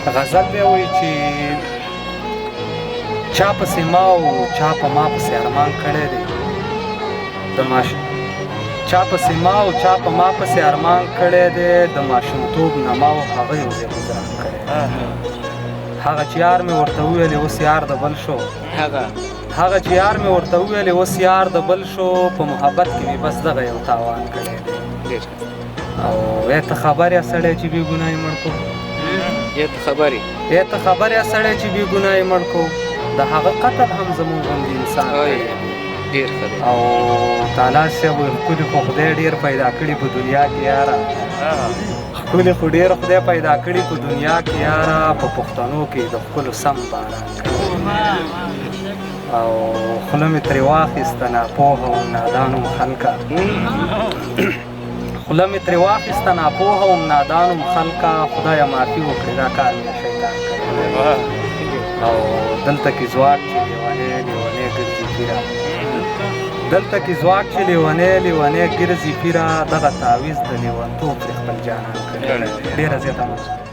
غزل به وایي چې چا پسې ما او چا په ما پسې ارمان کړی دی چا پسې ما او چا په ما پسې ارمان کړی دی د ماشومتوب نه ما او هغه یو ځای ګزران کړی هغه چې یار مې ورته وویلې اوس یار د بل شو هغه چې یار مې ورته وویلې اوس یار د بل شو په محبت کې مې بس دغه یو تاوان کړی دی او ای ته خبر یې سړی چې بې ګناه یې مړ کړو ای ته خبر یې سړی چې بې ګناه یې مړ کړو د هغه قتل هم زموږ غوندې انسان او تعالی صاحب وایي ښکلي خو خدای ډېر پیدا کړي په دنیا کې یاره ښکلي خو ډېر خدای پیدا کړي په دنیا کې یاره په پښتنو کې د ښکلو سم باران او خوله مې ترې واخیسته ناپوهه وم نادان وم خلکه خوله مې ترې واخیسته ناپوهه وم نادان وم خلکه خدایه معافي وکړې دا کار مې شیطان کړی او دلته کې ځواک چې لیونی ګرځي پیره دلته کې ځواک چې لیونی ګرځي پیره دغه تعویض د لیونتوب پرې خپل جانان کړی ډېره زیاته